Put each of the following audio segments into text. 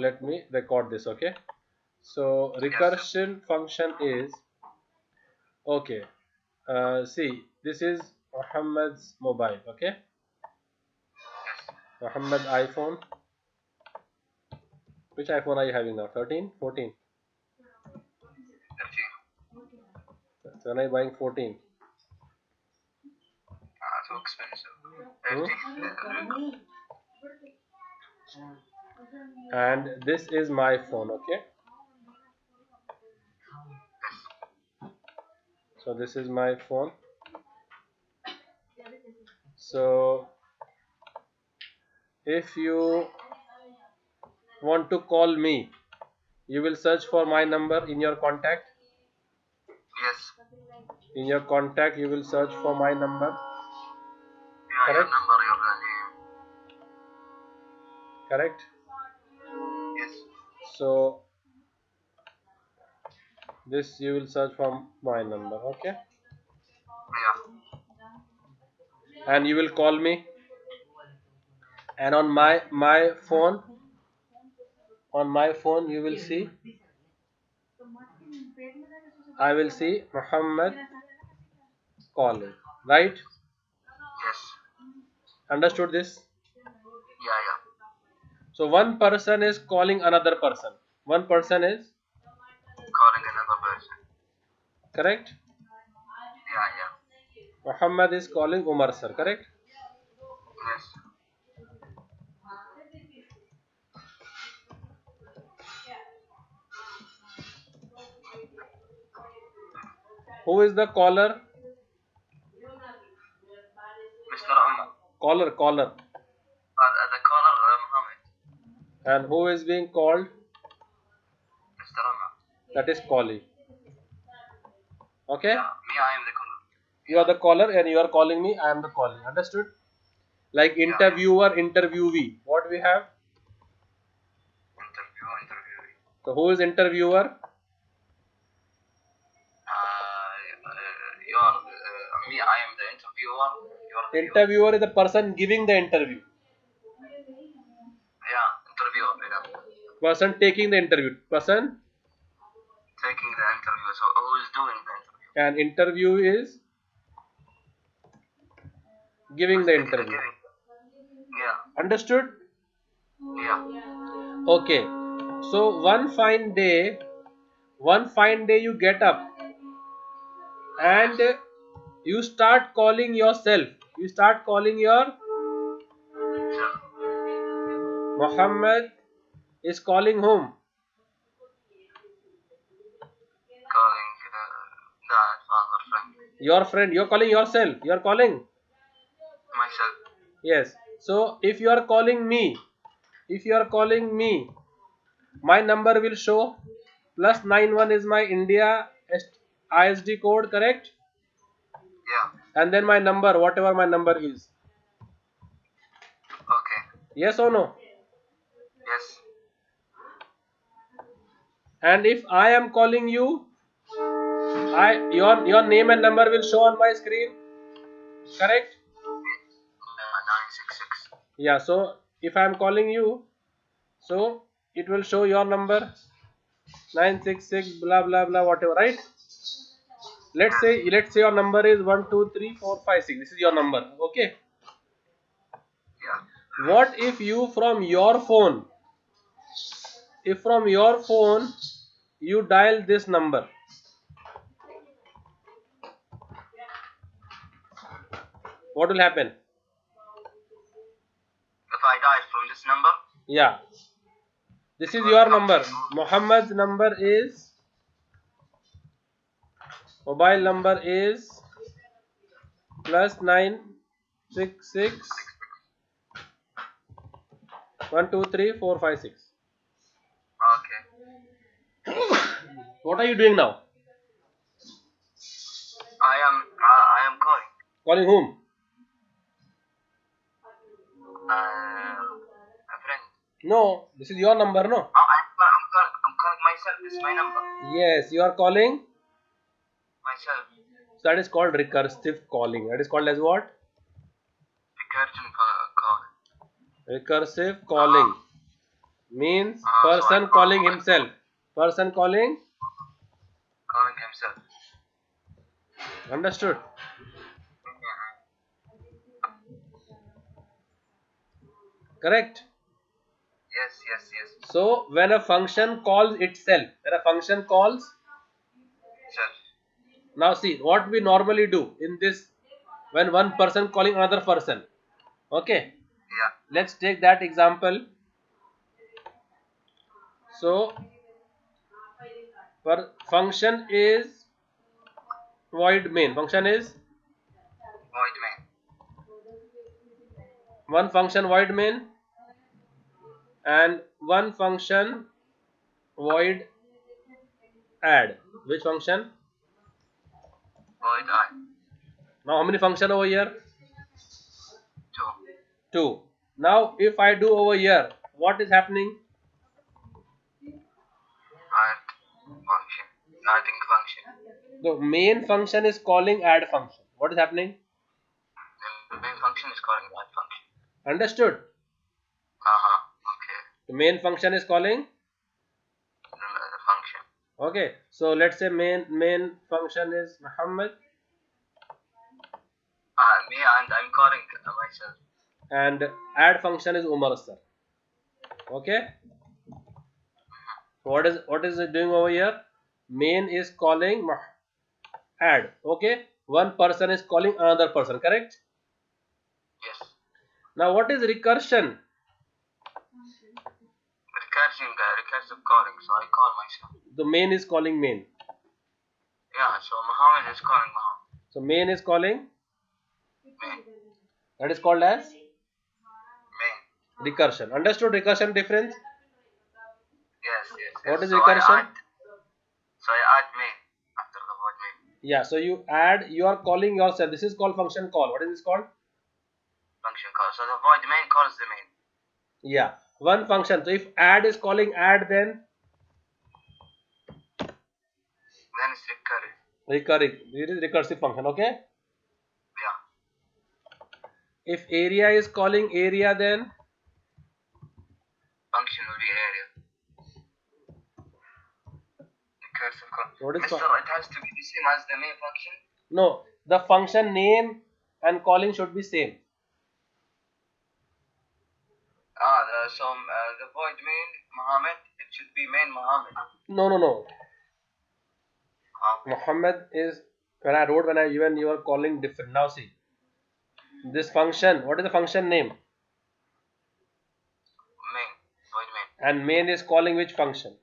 let me record this. Okay, so recursion function is okay. See, this is Mohammed's mobile. Okay, Mohammed iPhone. Which iPhone are you having now? 13, 14? So when are you buying 14? Too expensive. Hmm? And this is my phone. Okay, so this is my phone. So if you want to call me, you will search for my number in your contact. Yes. In your contact, you will search for my number. Yeah, your Correct? number, your name. Correct? Yes. So this you will search for my number. Okay? Yeah. And you will call me. And on my phone, you will see. I will see Muhammad calling. Right? Yes. Understood this? Yeah, yeah. So one person is calling another person. One person is Calling another person. correct. Yeah, yeah. Muhammad is calling Umar sir. Correct. Yes. Who is the caller? Mr. Umar. Caller. The caller, Mohammed. And who is being called? Mr. Umar. That is calling. Okay? Yeah. Me, I am the caller. You are the caller and you are calling me. I am the calling. Understood? Like Yeah, interviewer, interviewee. What we have? yeah. Interviewee. So who is interviewer? Me, I am the interviewer. You are the viewer. Interviewer is the person giving the interview. Yeah, interviewer. Yeah. Person taking the interview. Person Taking the interview. So who is doing the interview? and interview is giving the interview. Yeah. Understood? Yeah. Okay. So one fine day you get up and you start calling yourself. You start calling your Sure. Muhammad is calling whom? Calling dad, father, friend. Your friend. You're calling yourself. You're calling. Myself. Yes. So if you are calling me, my number will show +91 is my India ISD code, correct? Yeah. And then my number, whatever my number is. Okay. Yes or no? Yes. And if I am calling you, your name and number will show on my screen, correct? 966. Yeah. So if I am calling you, so it will show your number 966 blah blah blah whatever, right? Let's say your number is 12345 6. This is your number. Okay. Yeah. What if you from your phone, you dial this number? What will happen? If I dial from this number, Yeah. This is your number. Muhammad's number is, mobile number is +966 123 456. okay. What are you doing now? I am calling. Calling whom? A friend. No, this is your number, no? Oh, I'm calling myself. This is my number. Yes, you are calling. Myself. So that is called recursive calling. That is called as what? Recursion call. Recursive calling. Means So I person call calling himself. Person calling. calling himself. Understood? Correct. Yes. So when a function calls itself, when a function calls. Self. Now see what we normally do in this when one person calling another person. Okay. Yeah. Let's take that example. So function is void main. Function is Void main. one function void main and one function void add. Which function? Void I. Now how many function over here? 2. 2. Now if I do over here, what is happening? Add function. Adding function. The main function is calling add function. What is happening? The main function is calling add function. Understood? Okay. The main function is calling. The function. Okay. So let's say main function is Mohammad. Me and I'm calling myself. And add function is Umar sir. Okay. So what is it doing over here? Main is calling add. Okay. One person is calling another person. Correct. Yes. Now what is recursion? Recursive calling. So I call myself. The main is calling main. Yeah. So Mohammed is calling Mohammed. So main is calling. Main. That is called as Main. recursion. Understood recursion difference? Yes. What is So recursion? I add main after the word main. Yeah, so you are calling yourself. This is called function call. What is this called? Function call. So the void main calls the main. Yeah, one function. So if add is calling add, then It's recurring. recurring. It is recursive function. Okay. Yeah. If area is calling area, then Function will be area. Recursive call. what is Mister, it has to be the same as the main function. no? The function name and calling should be same. So the void main Mohammed, it should be main Mohammed. No. Mohammed is when I wrote when you are calling different. Now see this function. What is the function name? Main. Void main. And main is calling which function?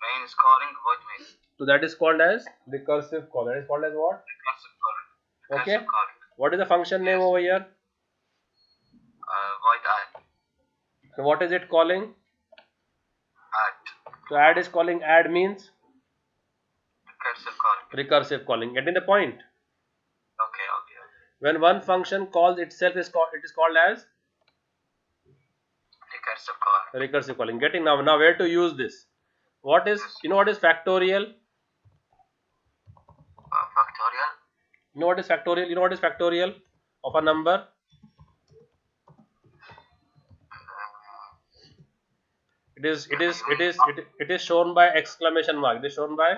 Main is calling void main. So that is called as recursive call. That is called as what? Recursive calling. Okay. Calling. What is the function name over here? Void add. And what is it calling? Add. So add is calling add means Recursive calling. recursive calling. Getting the point? Okay. When one function calls itself it is called as Recursive calling. recursive calling. Getting now where to use this? What is what is factorial? Factorial. You know what is factorial? You know what is factorial of a number? It is shown by exclamation mark. It is shown by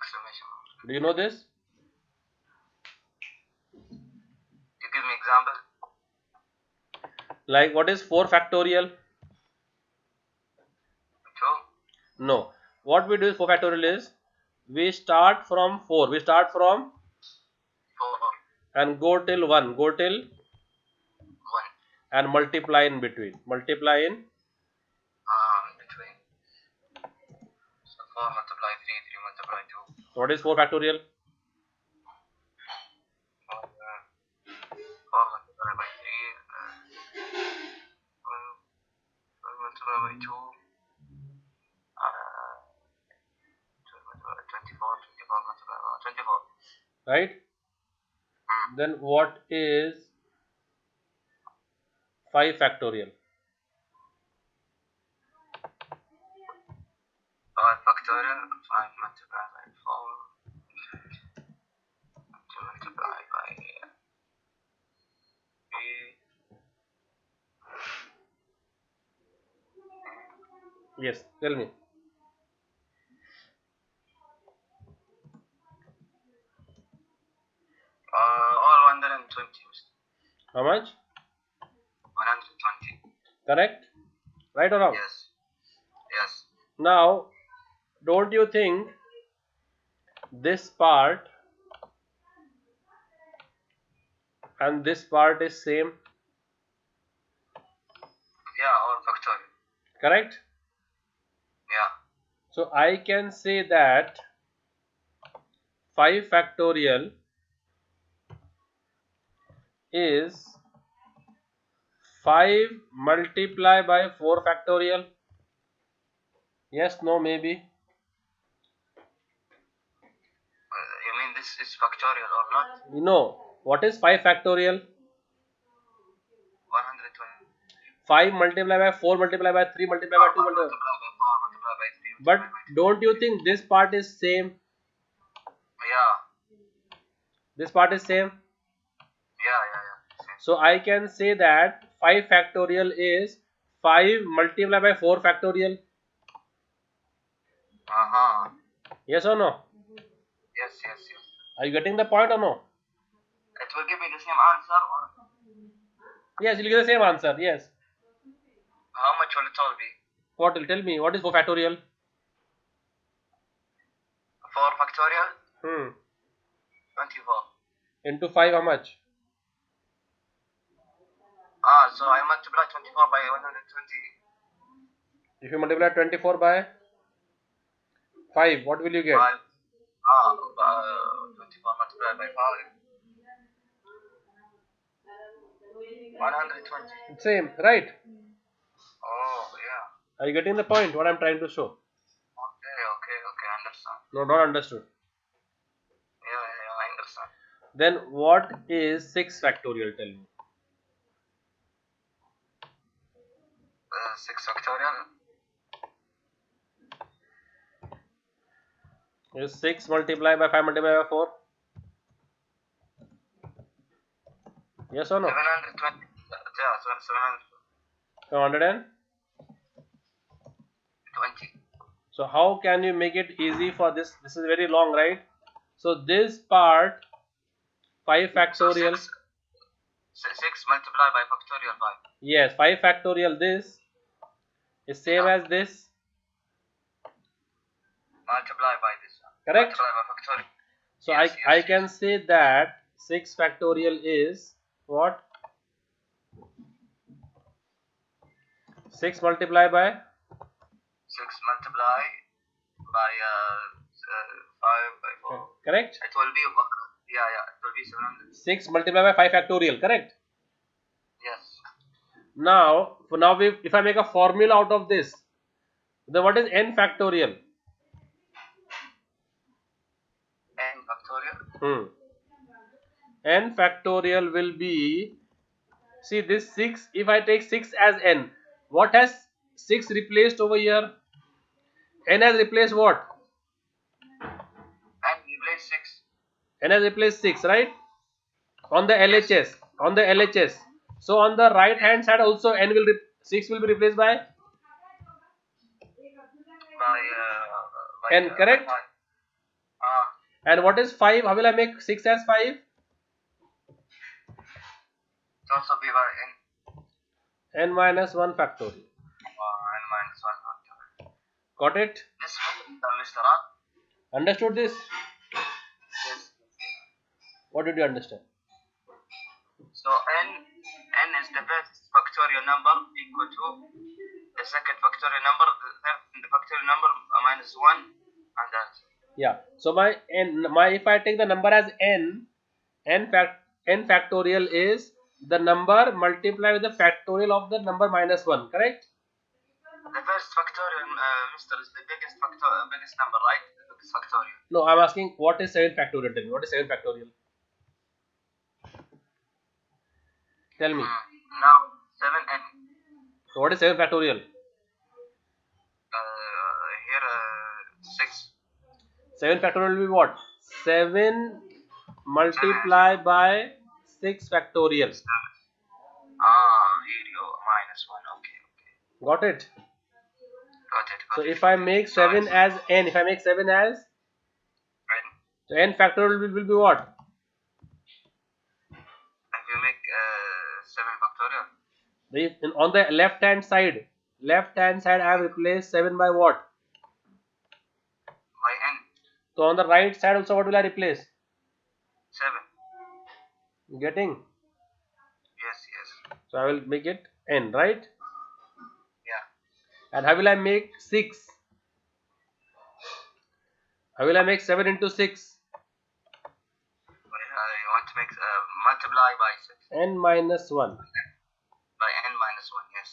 Exclamation mark. do you know this? You give me example. Like what is 4 factorial? 2. No. What we do is 4 factorial is we start from 4. We start from 4. and go till 1. Go till 1. and multiply in between. Multiply in Between. So 4 multiply 3. 3 multiply 2. what is 4 factorial? 4 multiplied by 3. 4 multiplied by 2. 24 multiplied by 24. Right? Then what is 5 factorial? 5 factorial. 5 multiplied by 4. 2 multiplied by 3. 5 Yes, tell me. Or 120, Mr. How much? 120. Correct? Right or wrong? Yes. Yes. Now, don't you think this part and this part is same? Yeah, or factorial. Correct? Yeah. So I can say that 5 factorial is 5 multiplied by 4 factorial. Yes, no, maybe. You mean this is factorial or not? You know, what is 5 factorial? 120. 5 multiplied by 4 multiplied by 3 multiplied by 2 multiplied. Multiply by 4, multiply by 3, But multiply by 2. don't you think this part is same? Yeah. This part is same. Yeah. So I can say that 5 factorial is 5 multiplied by 4 factorial. Uh-huh. Yes or no? Yes. Are you getting the point or no? It will give me the same answer, or Yes, you'll get the same answer. Yes. how much will it all be? What will tell me? What is 4 factorial? 4 factorial? 24. Into 5 how much? So I multiply 24 by 120. If you multiply 24 by 5, what will you get? 5. 24 multiplied by 5. 120. Same, right? Oh, yeah. Are you getting the point? What I'm trying to show? Okay, understand. No, not understood. Yeah, I understand. Then what is 6 factorial? Tell me. 6 factorial? Is 6 multiplied by 5 multiplied by 4? Yes or no? 720. Yeah, 720. 720. So how can you make it easy for this? This is very long, right? So this part 5 factorial. So 6 multiplied by factorial 5. Yes, 5 factorial. This is same as this. Multiply by this. Correct. Multiply by factorial. So I can say that 6 factorial is what? 6 multiplied by 6 multiply by 5 by 4. Correct. It will be it will be 700. 6 multiplied by 5 factorial. Correct. Yes. Now if I make a formula out of this, then what is n factorial? N factorial. N factorial will be, see this 6, if I take 6 as n, what has 6 replaced over here? N has replaced what? N replace 6. N has replaced 6, right? On the LHS. On the LHS. So on the right hand side also 6 will be replaced by n, correct? And what is 5? How will I make 6 as 5? It also be by n. N minus 1 factorial. N minus 1 factorial. Got it? This one, Mr. Understood this? Yes. What did you understand? So n is the first factorial number equal to the second factorial number, the factorial number minus 1, and that. Yeah. So if I take the number as n factorial is the number multiplied with the factorial of the number minus 1, correct? The first factorial, Mr. is the biggest number, right? The biggest factorial. No, I'm asking what is 7 factorial? Tell me, what is 7 factorial? Tell me. Now 7n. So what is 7 factorial? Here 6. 7 factorial will be what? 7 multiplied by 6 factorial. Here you minus 1. Okay. Got it? Got So if I make 7 as n, if I make 7 as, n, so n factorial will be what? if you make 7 factorial, On the left hand side I have replaced 7 by what? by n, So on the right side also what will I replace? 7. Getting? Yes, yes. So I will make it n, right? Yeah. And how will I make 6? How will I make 7 into 6? You want to make multiply by 6. N minus 1. By n minus 1, yes.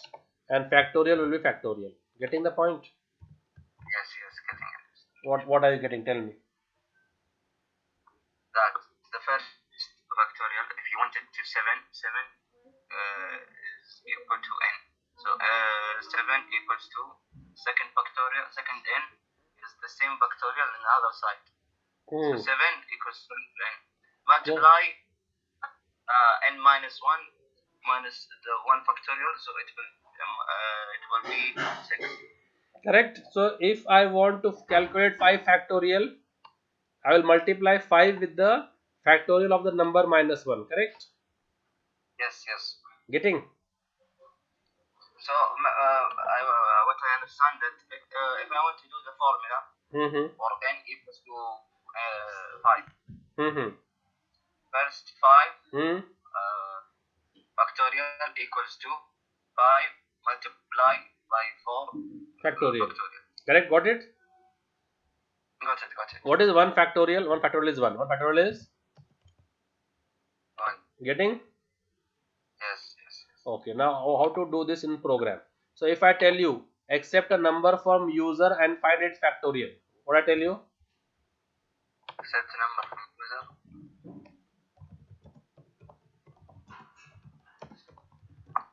And factorial will be factorial. Getting the point? Yes, yes, getting it. What are you getting? Tell me. That the first factorial, if you want it to 7 is equal to n. So 7 equals to second factorial, second n is the same factorial on the other side. So 7 equals to n. Multiply n minus 1 minus the 1 factorial, so it will be 6. Correct. So if I want to calculate 5 factorial, I will multiply 5 with the factorial of the number minus 1. Correct? Yes, yes. Getting? So what I understand that if I want to do the formula for n equals to 5, first 5 factorial equals to 5 multiplied by 4 Factorial. Correct? Got it? Got it. What is 1 factorial? 1 factorial is 1. 1 factorial is? 1. Getting? Yes. Okay. Now how to do this in program? So if I tell you accept a number from user and find its factorial, what I tell you? Accept the number from user.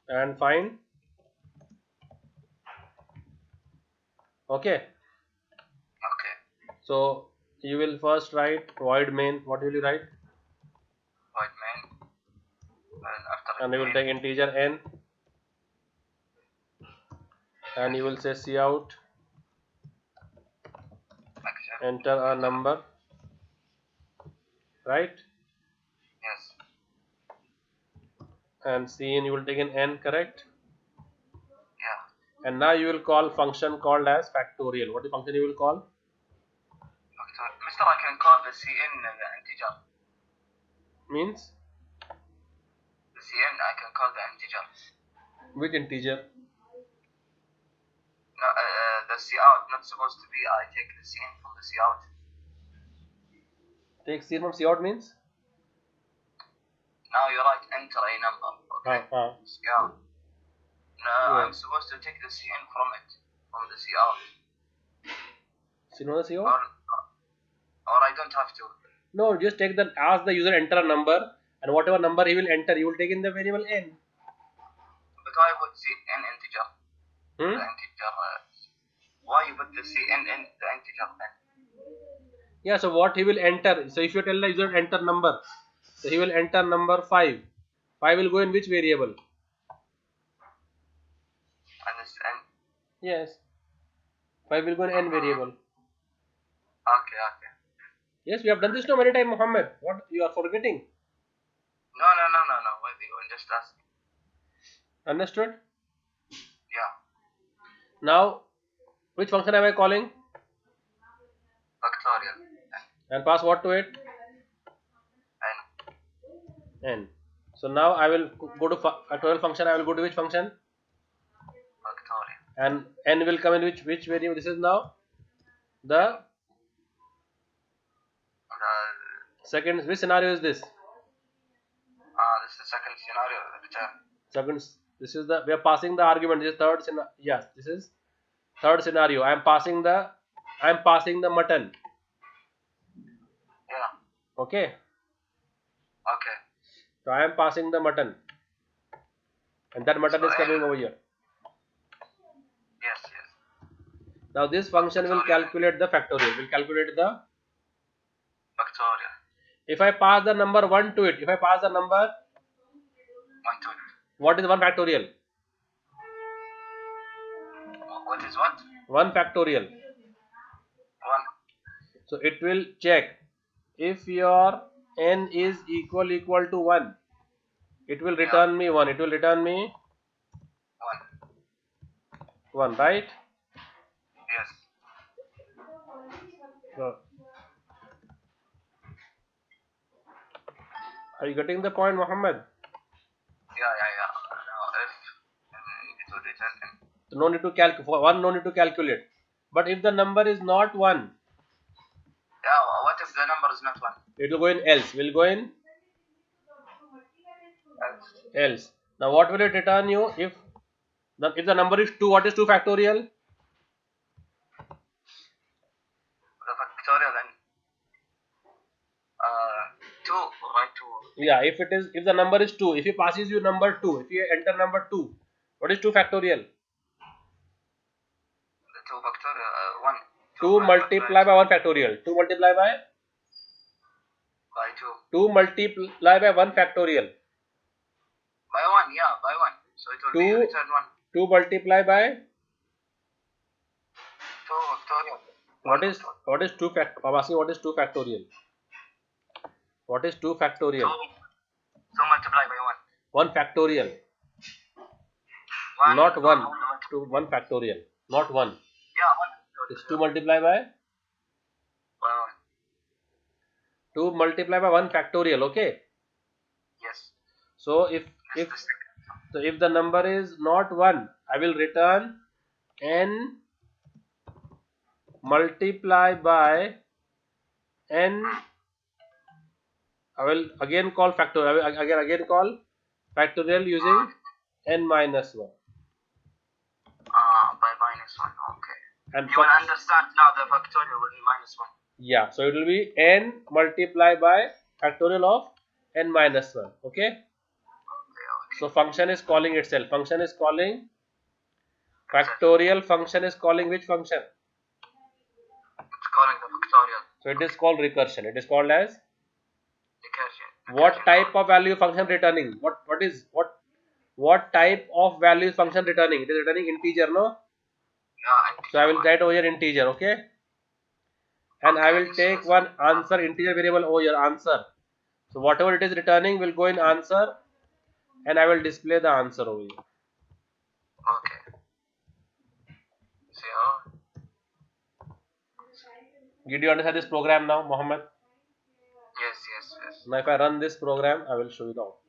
And find. Okay. So you will first write void main. What will you write? Void main. And you will take integer n. And you will say cout. Enter a number. Right? Yes. And cin you will take an n, correct? Yeah. And now you will call function called as factorial. What is the function you will call? Mister, I can call the cn the integer. Means? The cn I can call the integer. Which integer? No, the cout not supposed to be. I take the cn from the cout. Take cin from cout means? Now you write enter a number. Okay. Cout. No, yeah. I'm supposed to take the cn from it, from the cout. Cin from the cout? Or I don't have to. No, just take ask the user enter a number, and whatever number he will enter, you will take in the variable n. But why put cn integer? The integer. Why you put the cn in the integer n? Yeah, so what he will enter? So if you tell the user enter number, so he will enter number 5. 5 will go in which variable? And this n. Yes. 5 will go in n variable. Okay. Yes, we have done this so many times, Mohammad. What you are forgetting? No. Wait, you just ask. Understood? Yeah. Now, which function am I calling? Factorial. And pass what to it? N. So now I will go to factorial function. I will go to which function? Factorial. And n will come in which variable? This is now the second. Which scenario is this? This is the second scenario. Second. This is we are passing the argument. This is third scenario. Yes, this is third scenario. I am passing the mutton. Yeah. Okay. So I am passing the mutton, and that mutton is coming over here. Yes. Now this function will calculate the factorial. Will calculate the factorial. If I pass the number 1 to it, what is 1 factorial? What is what? 1 factorial. 1. So it will check if your n is equal to 1. It will return me 1. It will return me 1. 1, right? Yes. So, are you getting the point, Mohammed? Yeah. Now if it will return n. No need to calculate. For 1, no need to calculate. But if the number is not 1, Yeah, what if the number is not 1? it will go in else. Will go in Else. else. Now what will it return you if the number is 2? What is 2 factorial? The factorial and 2, right? 2. Yeah, if the number is 2, if he passes you number 2, if you enter number 2, what is 2 factorial? The 2 factorial 1. 2 multiply by 1 factorial. 2 multiply by 2. 2 multiply by 1 factorial. By 1, yeah, by 1. So it will be return 1. 2 multiply by 2 factorial. what is 2 fact? I'm asking what is 2 factorial? What is 2 factorial? 2 multiply by 1 factorial. 1. Not 1. 1 factorial. Not 1. Yeah, 1 factorial. It's 2 multiply by 1. 2 multiply by 1 factorial. Okay. Yes. So if the number is not 1, I will return n multiply by n. I will again call factorial. I will again call factorial using n minus 1. By minus 1. Okay. And you will understand now the factorial will be minus 1. Yeah. So it will be n multiplied by factorial of n minus 1. Okay. So function is calling itself. Function is calling factorial. Function is calling which function? It's calling the factorial. So it is called recursion. It is called as recursion. What type of value function returning? What type of value function returning? It is returning integer, no? Yeah, integer. So I will write over here integer, okay? And I will take one answer integer variable over here answer. So whatever it is returning will go in answer, and I will display the answer over here. Okay. See how? Did you understand this program now, Mohammed? Yes. Now if I run this program, I will show you the output.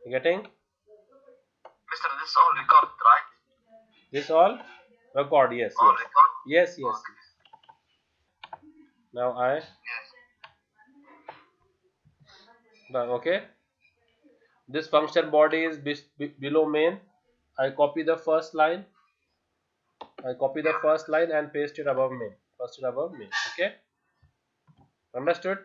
You getting? Mister, this all record, right? This all record, yes. All record? Yes. Okay. Now I Yes. done, okay. This function body is below main. I copy the first line. And paste it above main. Okay. Understood?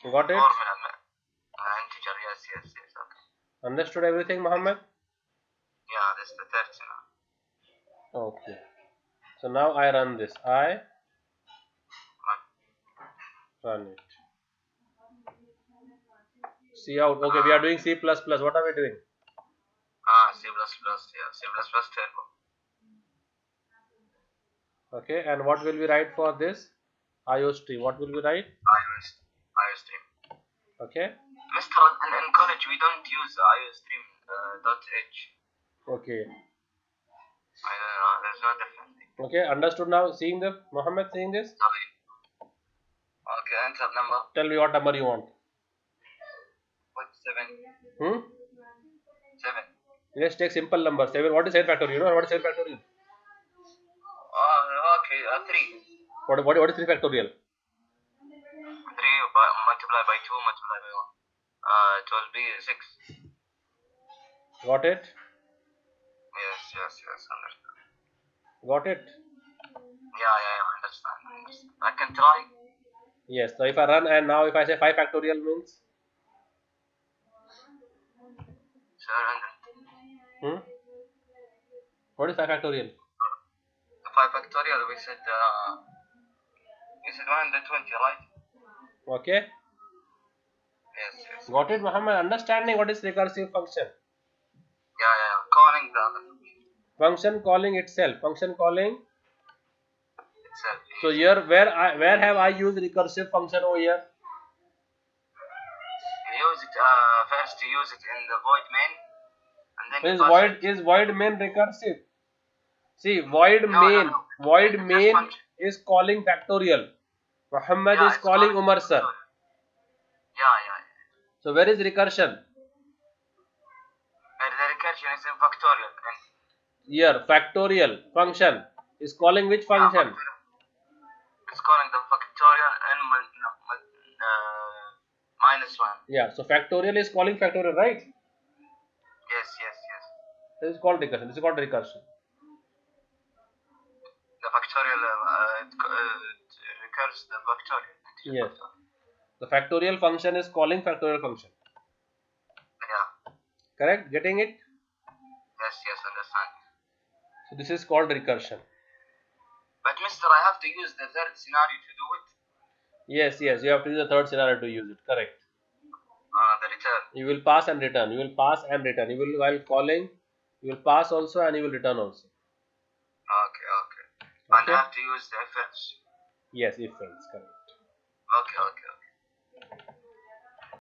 Got it? Integer, yes. Okay. Understood everything, Mohammed? Yeah, this is the 30 now. Okay. So now I run this. I run it. See out. Okay, we are doing C++. What are we doing? C++, yeah. C++ turbo. Okay, and what will we write for this? IO stream. What will we write? IO stream. Okay. Mister, in college we don't use IO stream .h. Okay. I don't know, there's no difference. Okay, understood now. Mohammed seeing this? Sorry. Okay, enter number. Tell me what number you want. What's 7? 7. Let's take simple number. 7. What is 7 factorial? You know what is 7 factorial? Okay, 3. What is 3 factorial? 3 multiplied by 2 multiplied by 1. It will be 6. Got it? Yes, understand. Got it? Yeah, understand. I can try. Yes, so if I run and now if I say 5 factorial means? 700. What is 5 factorial? 5 factorial, we said 120, right? Okay. Yes. Got it, Mohammed? Understanding what is recursive function? calling the other function Function calling itself. Function calling. itself. So here, where have I used recursive function over here? You use it first. You use it in the void main, and then you pass it. Is void main recursive? See, void No, no, main. no. Void It's just main function. is calling factorial. Mohammad Yeah, is it's calling calling Umar sir. factorial. Yeah, yeah. So where is recursion? And the recursion is in factorial. And Here, factorial function is calling which yeah, function? factorial. It's calling the factorial and minus one. Yeah, so factorial is calling factorial, right? Yes, yes, yes. This is called recursion. This is called recursion. The factorial it recurs the factorial. Yes. The factorial function is calling factorial function. Yeah. Correct? Getting it? Yes, yes, understand. So this is called recursion. But Mister, I have to use the third scenario to do it. Yes, yes. You have to use the third scenario to use it. Correct. The return. You will pass and return. You will pass and return. You will, while calling, you will pass also and you will return also. Okay, okay. And Okay? I have to use the if else. Yes, if else. Correct. Okay, okay.